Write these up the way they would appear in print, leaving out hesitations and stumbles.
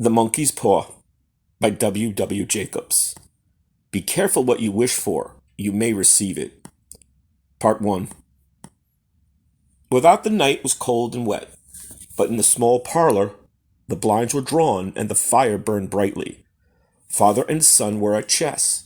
The Monkey's Paw by W. W. Jacobs. Be careful what you wish for. You may receive it. Part 1. Without, the night was cold and wet, but in the small parlor the blinds were drawn and the fire burned brightly. Father and son were at chess.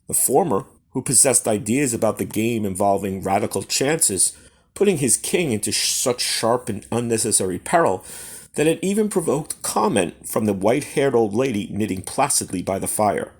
The former, who possessed ideas about the game involving radical chances, putting his king into such sharp and unnecessary peril that it even provoked comment from the white-haired old lady knitting placidly by the fire.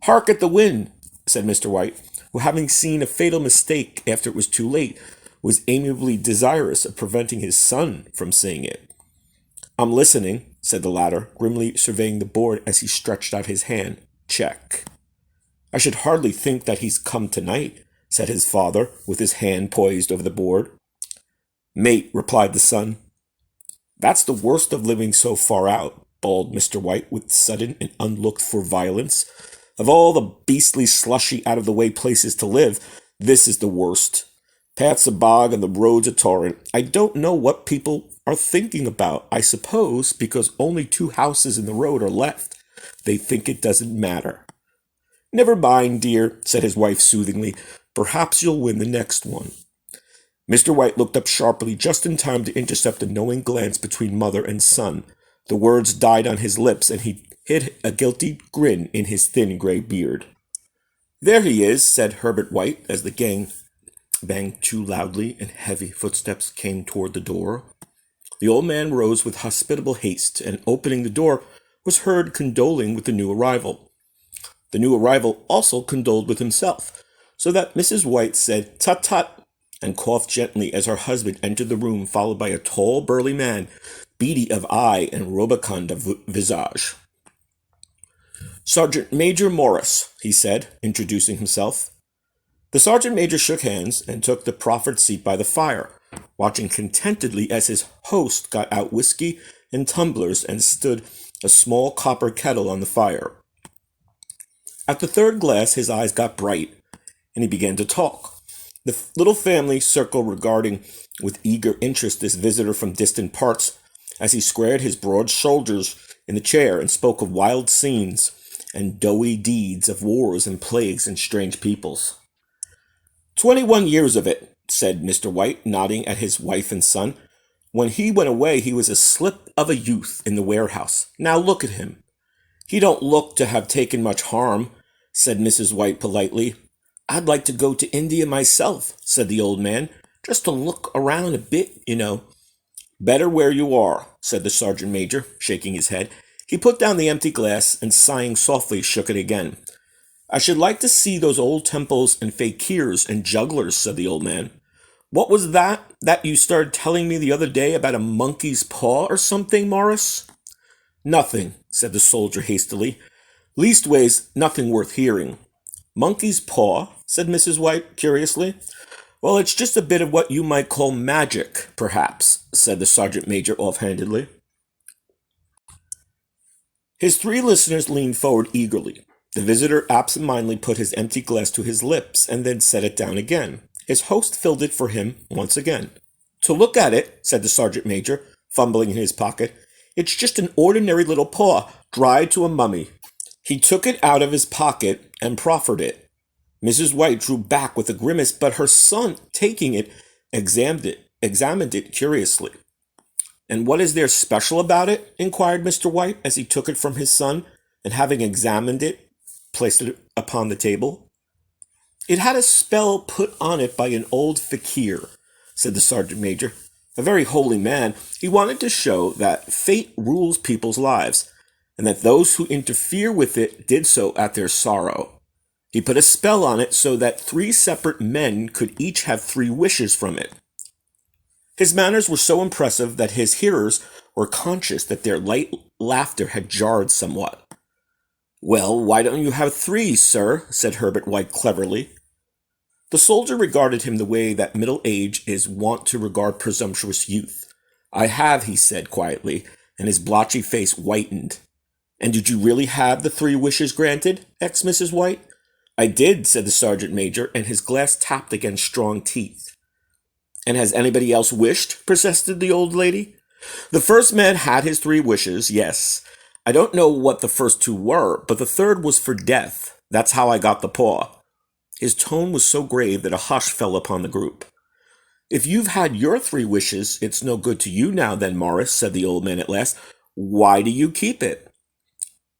"Hark at the wind," said Mr. White, who, having seen a fatal mistake after it was too late, was amiably desirous of preventing his son from saying it. "I'm listening," said the latter, grimly surveying the board as he stretched out his hand. "Check." "I should hardly think that he's come tonight," said his father, with his hand poised over the board. "Mate," replied the son. "That's the worst of living so far out," bawled Mr. White with sudden and unlooked-for violence. "Of all the beastly, slushy, out-of-the-way places to live, this is the worst. Paths a bog and the roads a torrent. I don't know what people are thinking about. I suppose because only 2 houses in the road are left, they think it doesn't matter." "Never mind, dear," said his wife soothingly. "Perhaps you'll win the next one." Mr. White looked up sharply just in time to intercept a knowing glance between mother and son. The words died on his lips, and he hid a guilty grin in his thin gray beard. "There he is," said Herbert White, as the gang banged 2 loudly and heavy footsteps came toward the door. The old man rose with hospitable haste, and opening the door, was heard condoling with the new arrival. The new arrival also condoled with himself, so that Mrs. White said, "Tut, tut," and coughed gently as her husband entered the room, followed by a tall, burly man, beady of eye and rubicund of visage. "Sergeant Major Morris," he said, introducing himself. The sergeant major shook hands and took the proffered seat by the fire, watching contentedly as his host got out whiskey and tumblers and stood a small copper kettle on the fire. At the 3rd glass his eyes got bright, and he began to talk. The little family circled regarding with eager interest this visitor from distant parts, as he squared his broad shoulders in the chair and spoke of wild scenes and doughty deeds of wars and plagues and strange peoples. 21 years of it," said Mr. White, nodding at his wife and son. "When he went away he was a slip of a youth in the warehouse. Now look at him." "He don't look to have taken much harm," said Mrs. White politely. "I'd like to go to India myself," said the old man, "just to look around a bit, you know." "Better where you are," said the sergeant major, shaking his head. He put down the empty glass and, sighing softly, shook it again. "I should like to see those old temples and fakirs and jugglers," said the old man. "What was that you started telling me the other day about a monkey's paw or something, Morris?" "Nothing," said the soldier hastily. "Leastways, nothing worth hearing." "Monkey's paw?" said Mrs. White curiously. "Well, it's just a bit of what you might call magic, perhaps," said the sergeant major offhandedly. His 3 listeners leaned forward eagerly. The visitor absent-mindedly put his empty glass to his lips and then set it down again. His host filled it for him once again. "To look at it," said the sergeant major, fumbling in his pocket, "it's just an ordinary little paw, dried to a mummy." He took it out of his pocket and proffered it. Mrs. White drew back with a grimace, but her son, taking it, examined it curiously. "And what is there special about it?" inquired Mr. White, as he took it from his son, and having examined it, placed it upon the table. "It had a spell put on it by an old fakir," said the sergeant major. "A very holy man. He wanted to show that fate rules people's lives, and that those who interfere with it did so at their sorrow. He put a spell on it so that 3 separate men could each have 3 wishes from it." His manners were so impressive that his hearers were conscious that their light laughter had jarred somewhat. "Well, why don't you have 3, sir?" said Herbert White cleverly. The soldier regarded him the way that middle age is wont to regard presumptuous youth. "I have," he said quietly, and his blotchy face whitened. "And did you really have the 3 wishes granted?" asked Mrs. White. "I did," said the sergeant major, and his glass tapped against strong teeth. "And has anybody else wished?" persisted the old lady. "The first man had his 3 wishes, yes, I don't know what the first two were, but the third was for death. That's how I got the paw." His tone was so grave that a hush fell upon the group. "If you've had your 3 wishes, it's no good to you now then, Morris," said the old man at last. "Why do you keep it?"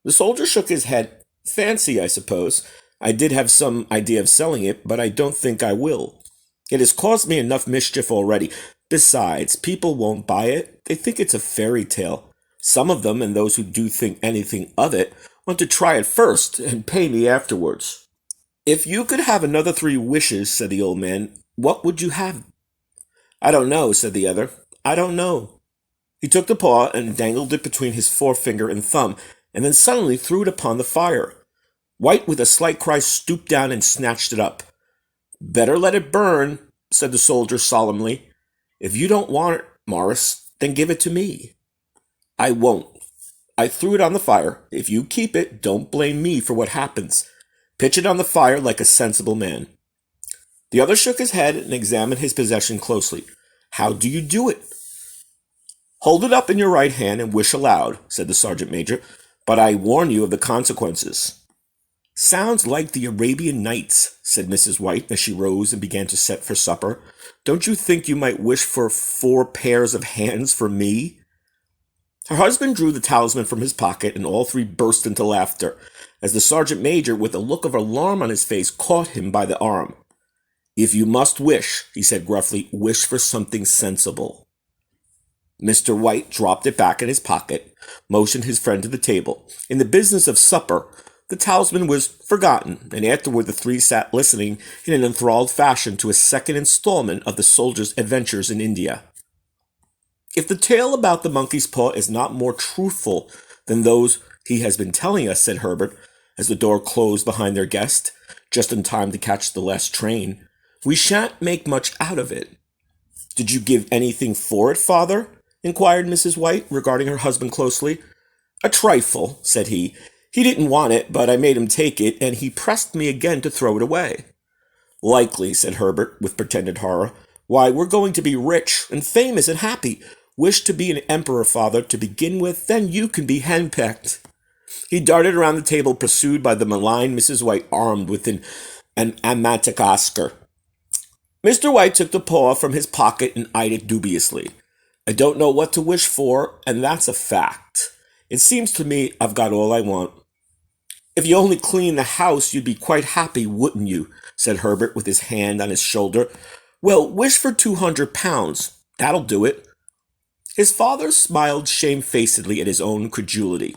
The soldier shook his head. "Fancy, I suppose. I did have some idea of selling it, but I don't think I will. It has caused me enough mischief already. Besides, people won't buy it. They think it's a fairy tale. Some of them, and those who do think anything of it, want to try it first and pay me afterwards." "If you could have another 3 wishes," said the old man, "what would you have?" "I don't know," said the other. "I don't know." He took the paw and dangled it between his forefinger and thumb, and then suddenly threw it upon the fire. White, with a slight cry, stooped down and snatched it up. "Better let it burn," said the soldier solemnly. "If you don't want it, Morris, then give it to me." "I won't. I threw it on the fire. If you keep it, don't blame me for what happens. Pitch it on the fire like a sensible man." The other shook his head and examined his possession closely. "How do you do it?" "Hold it up in your right hand and wish aloud," said the sergeant major, "but I warn you of the consequences." "Sounds like the Arabian Nights," said Mrs. White as she rose and began to set for supper. "Don't you think you might wish for 4 pairs of hands for me?" Her husband drew the talisman from his pocket, and all 3 burst into laughter, as the sergeant major, with a look of alarm on his face, caught him by the arm. "If you must wish," he said gruffly, "wish for something sensible." Mr. White dropped it back in his pocket, motioned his friend to the table. In the business of supper, the talisman was forgotten, and afterward the 3 sat listening in an enthralled fashion to a second installment of the soldier's adventures in India. "If the tale about the monkey's paw is not more truthful than those he has been telling us," said Herbert, as the door closed behind their guest, just in time to catch the last train, "we shan't make much out of it." "Did you give anything for it, father?" inquired Mrs. White, regarding her husband closely. "A trifle," said he. "He didn't want it, but I made him take it, and he pressed me again to throw it away." "Likely," said Herbert, with pretended horror. "Why, we're going to be rich and famous and happy. Wish to be an emperor, father, to begin with, then you can be henpecked." He darted around the table, pursued by the malign Mrs. White, armed with an antimacassar. Mr. White took the paw from his pocket and eyed it dubiously. "I don't know what to wish for, and that's a fact. It seems to me I've got all I want." "If you only clean the house, you'd be quite happy, wouldn't you?" said Herbert, with his hand on his shoulder. "Well, wish for £200. That'll do it." His father smiled shamefacedly at his own credulity,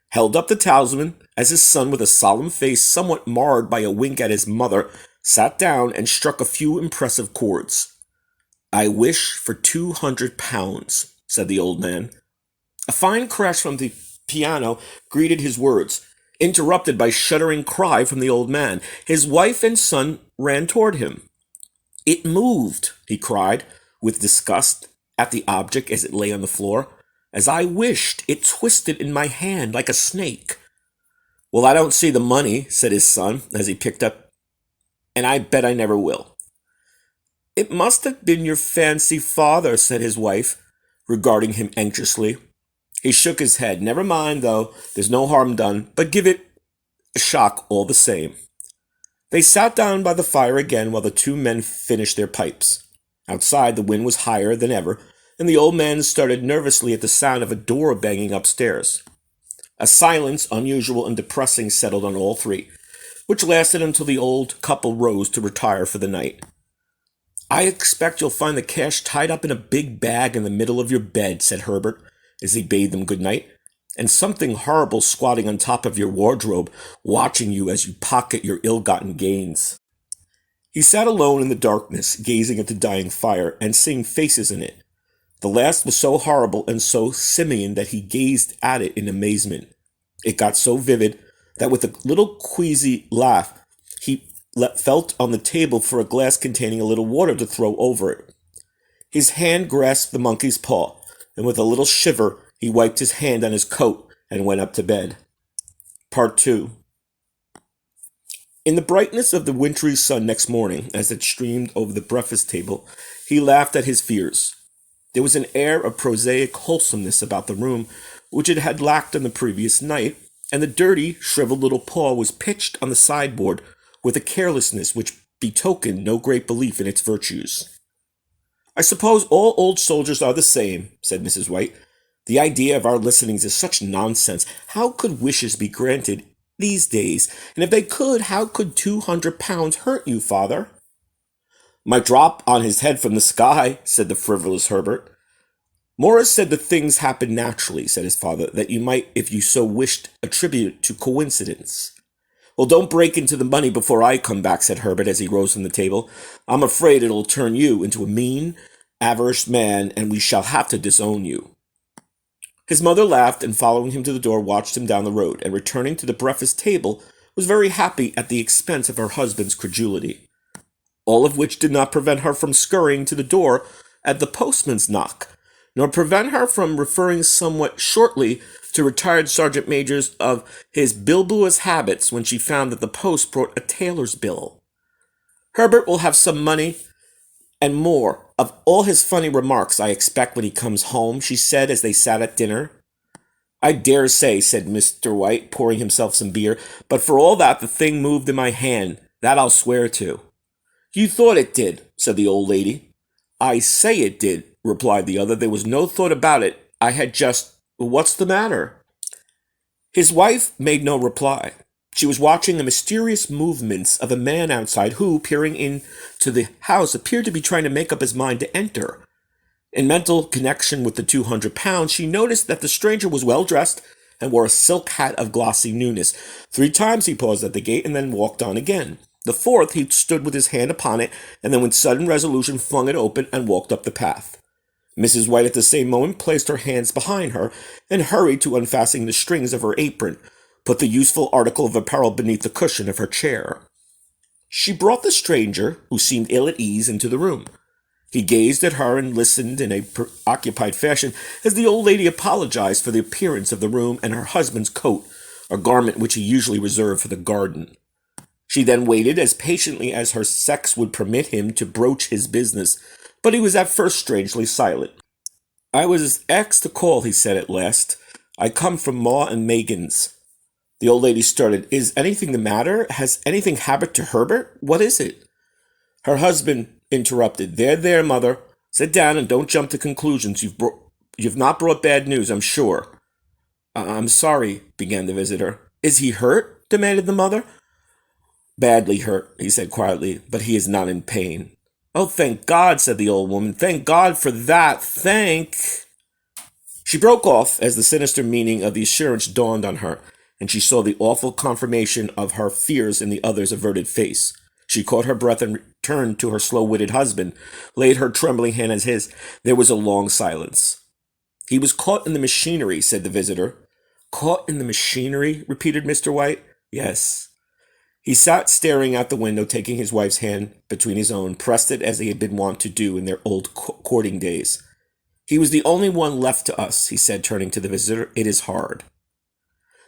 held up the talisman, as his son, with a solemn face somewhat marred by a wink at his mother, sat down and struck a few impressive chords. "I wish for £200, said the old man. A fine crash from the piano greeted his words, interrupted by a shuddering cry from the old man. His wife and son ran toward him. "It moved," he cried, with disgust, at the object as it lay on the floor. "As I wished, it twisted in my hand like a snake." "Well, I don't see the money," said his son, as he picked up, "and I bet I never will." "It must have been your fancy, father," said his wife, regarding him anxiously. He shook his head. "Never mind, though. There's no harm done, but give it a shock all the same." They sat down by the fire again while the 2 men finished their pipes. Outside, the wind was higher than ever, and the old man started nervously at the sound of a door banging upstairs. A silence unusual and depressing settled on all 3, which lasted until the old couple rose to retire for the night. "I expect you'll find the cash tied up in a big bag in the middle of your bed," said Herbert, as he bade them good night, "and something horrible squatting on top of your wardrobe, watching you as you pocket your ill-gotten gains." He sat alone in the darkness, gazing at the dying fire, and seeing faces in it. The last was so horrible and so simian that he gazed at it in amazement. It got so vivid that with a little queasy laugh, he felt on the table for a glass containing a little water to throw over it. His hand grasped the monkey's paw, and with a little shiver he wiped his hand on his coat and went up to bed. Part 2. In the brightness of the wintry sun next morning, as it streamed over the breakfast table, he laughed at his fears. There was an air of prosaic wholesomeness about the room which it had lacked on the previous night, and the dirty, shriveled little paw was pitched on the sideboard with a carelessness which betokened no great belief in its virtues. "I suppose all old soldiers are the same," said Mrs. White. "The idea of our listenings is such nonsense. How could wishes be granted these days? And if they could, how could £200 hurt you, father?" "Might drop on his head from the sky," said the frivolous Herbert. "Morris said the things happen naturally," said his father, "that you might, if you so wished, attribute it to coincidence." "Well, don't break into the money before I come back," said Herbert as he rose from the table. "I'm afraid it'll turn you into a mean, avaricious man, and we shall have to disown you." His mother laughed, and following him to the door, watched him down the road, and returning to the breakfast table, was very happy at the expense of her husband's credulity. All of which did not prevent her from scurrying to the door at the postman's knock, nor prevent her from referring somewhat shortly to retired sergeant majors of his bilbous habits when she found that the post brought a tailor's bill. "Herbert will have some money and more of all his funny remarks, I expect, when he comes home," she said as they sat at dinner. "I dare say," said Mr. White, pouring himself some beer, "but for all that the thing moved in my hand, that I'll swear to." "You thought it did," said the old lady. "I say it did," replied the other. "There was no thought about it. I had just— What's the matter?" His wife made no reply. She was watching the mysterious movements of a man outside who, peering into the house, appeared to be trying to make up his mind to enter. In mental connection with the £200, she noticed that the stranger was well dressed and wore a silk hat of glossy newness. 3 times he paused at the gate and then walked on again. The 4th he stood with his hand upon it, and then with sudden resolution flung it open and walked up the path. Mrs. White at the same moment placed her hands behind her and hurried to unfasten the strings of her apron, put the useful article of apparel beneath the cushion of her chair. She brought the stranger, who seemed ill at ease, into the room. He gazed at her and listened in a preoccupied fashion as the old lady apologized for the appearance of the room and her husband's coat, a garment which he usually reserved for the garden. She then waited as patiently as her sex would permit him to broach his business, but he was at first strangely silent. "I was asked to call," he said at last. "I come from Ma and Megan's." The old lady started. "Is anything the matter? Has anything happened to Herbert? What is it?" Her husband interrupted. There, mother. Sit down and don't jump to conclusions. You've not brought bad news, I'm sure." "I'm sorry," began the visitor. "Is he hurt?" demanded the mother. "Badly hurt," he said quietly, "but he is not in pain." "Oh, thank God," said the old woman. "Thank God for that. She broke off as the sinister meaning of the assurance dawned on her, and she saw the awful confirmation of her fears in the other's averted face. She caught her breath and turned to her slow-witted husband, laid her trembling hand on his. There was a long silence. "He was caught in the machinery," said the visitor. "Caught in the machinery?" repeated Mr. White. "Yes." He sat staring out the window, taking his wife's hand between his own, pressed it as he had been wont to do in their old courting days. "He was the only one left to us," he said, turning to the visitor. "It is hard."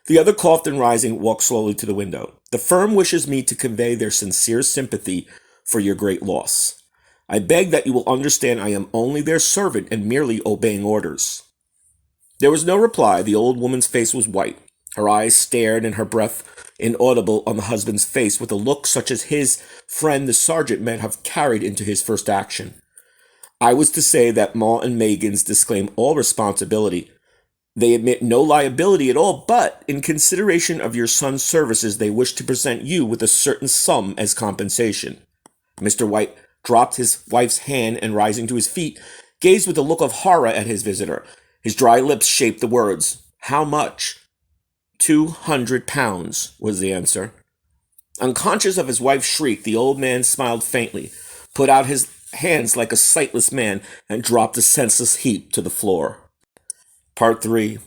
The other coughed and, rising, walked slowly to the window. "The firm wishes me to convey their sincere sympathy for your great loss. I beg that you will understand I am only their servant and merely obeying orders." There was no reply. The old woman's face was white. Her eyes stared, and her breath inaudible on the husband's face with a look such as his friend the sergeant might have carried into his first action. "I was to say that Ma and Megan's disclaim all responsibility. They admit no liability at all, but in consideration of your son's services, they wish to present you with a certain sum as compensation." Mr. White dropped his wife's hand and, rising to his feet, gazed with a look of horror at his visitor. His dry lips shaped the words. "How much?" £200 was the answer. Unconscious of his wife's shriek, the old man smiled faintly, put out his hands like a sightless man, and dropped a senseless heap to the floor. Part 3.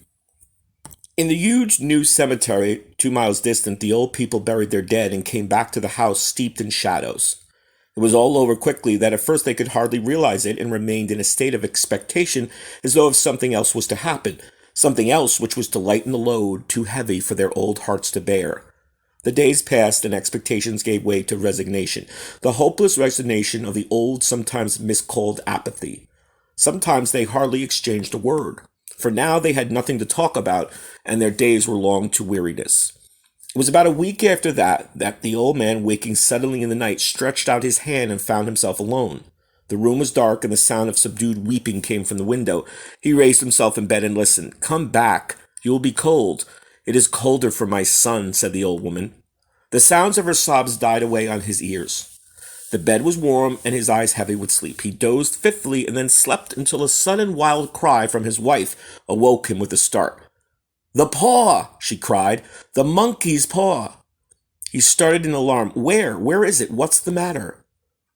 In the huge new cemetery 2 miles distant, the old people buried their dead and came back to the house steeped in shadows. It was all over quickly that at first they could hardly realize it and remained in a state of expectation as though if something else was to happen, something else which was to lighten the load too heavy for their old hearts to bear. The days passed and expectations gave way to resignation, the hopeless resignation of the old, sometimes miscalled apathy. Sometimes they hardly exchanged a word. for now they had nothing to talk about, and their days were long to weariness. It was about a week after that the old man, waking suddenly in the night, stretched out his hand and found himself alone. The room was dark, and the sound of subdued weeping came from the window. He raised himself in bed and listened. "Come back. You will be cold." "It is colder for my son," said the old woman. The sounds of her sobs died away on his ears. The bed was warm and his eyes heavy with sleep. He dozed fitfully and then slept until a sudden wild cry from his wife awoke him with a start. "The paw!" she cried. "The monkey's paw!" He started in alarm. "Where? Where is it? What's the matter?"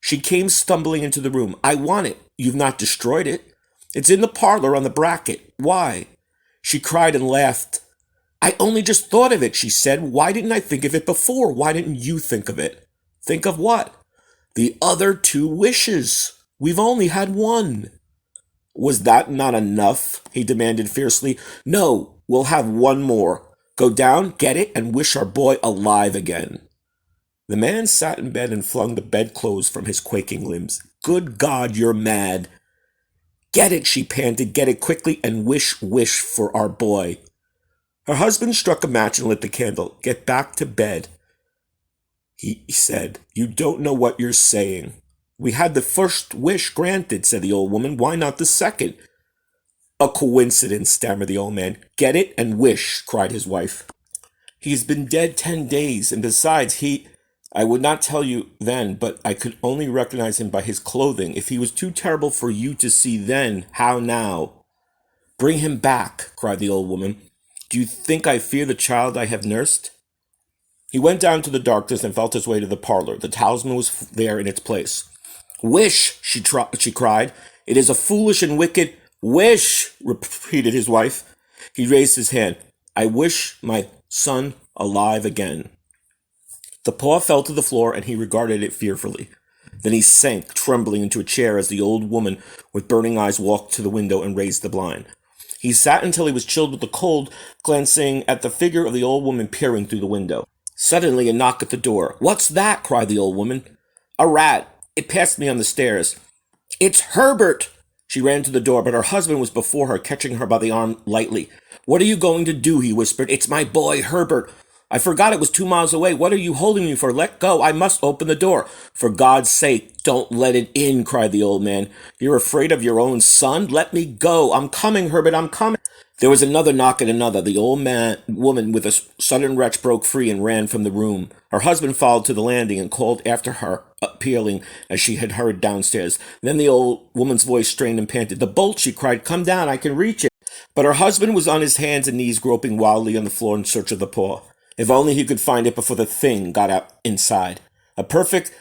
She came stumbling into the room. "I want it. You've not destroyed it. It's in the parlor on the bracket. Why?" She cried and laughed. "I only just thought of it," she said. "Why didn't I think of it before? Why didn't you think of it?" "Think of what?" "The other 2 wishes. We've only had one." "Was that not enough?" he demanded fiercely. "No, we'll have one more. Go down, get it, and wish our boy alive again." The man sat in bed and flung the bedclothes from his quaking limbs. "Good God, you're mad." "Get it," she panted. "Get it quickly and wish for our boy." Her husband struck a match and lit the candle. "Get back to bed," he said. "You don't know what you're saying." "We had the first wish granted," said the old woman. "Why not the second?" "A coincidence," stammered the old man. "Get it and wish," cried his wife. "He's been dead 10 days, and besides, I would not tell you then, but I could only recognize him by his clothing. If he was too terrible for you to see then, how now?" "Bring him back," cried the old woman. "Do you think I fear the child I have nursed?" He went down to the darkness and felt his way to the parlor. The talisman was there in its place. "Wish," she cried. "It is a foolish and wicked—" "Wish," repeated his wife. He raised his hand. "I wish my son alive again." The paw fell to the floor, and he regarded it fearfully. Then he sank, trembling, into a chair as the old woman with burning eyes walked to the window and raised the blind. He sat until he was chilled with the cold, glancing at the figure of the old woman peering through the window. Suddenly a knock at the door. "What's that?" cried the old woman. "A rat. It passed me on the stairs." "It's Herbert!" She ran to the door, but her husband was before her, catching her by the arm lightly. "What are you going to do?" he whispered. "It's my boy, Herbert. I forgot it was 2 miles away. What are you holding me for? Let go. I must open the door." "For God's sake, don't let it in," cried the old man. "You're afraid of your own son? Let me go. I'm coming, Herbert, I'm coming." There was another knock and another. The woman with a sudden retch broke free and ran from the room. Her husband followed to the landing and called after her, appealing as she had hurried downstairs. Then the old woman's voice strained and panted. "The bolt," she cried. "Come down, I can reach it." But her husband was on his hands and knees, groping wildly on the floor in search of the paw. If only he could find it before the thing got out inside. A perfect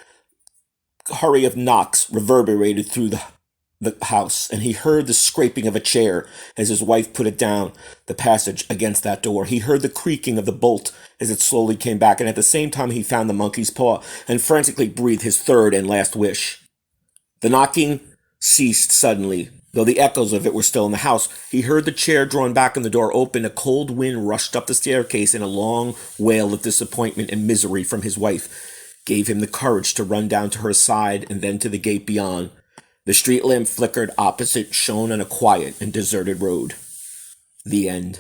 hurry of knocks reverberated through the house, and he heard the scraping of a chair as his wife put it down the passage against that door. He heard the creaking of the bolt as it slowly came back, and at the same time he found the monkey's paw and frantically breathed his third and last wish. The knocking ceased suddenly, though the echoes of it were still in the house. He heard the chair drawn back and the door open. A cold wind rushed up the staircase, and a long wail of disappointment and misery from his wife gave him the courage to run down to her side and then to the gate beyond. The street lamp flickered opposite, shone on a quiet and deserted road. The end.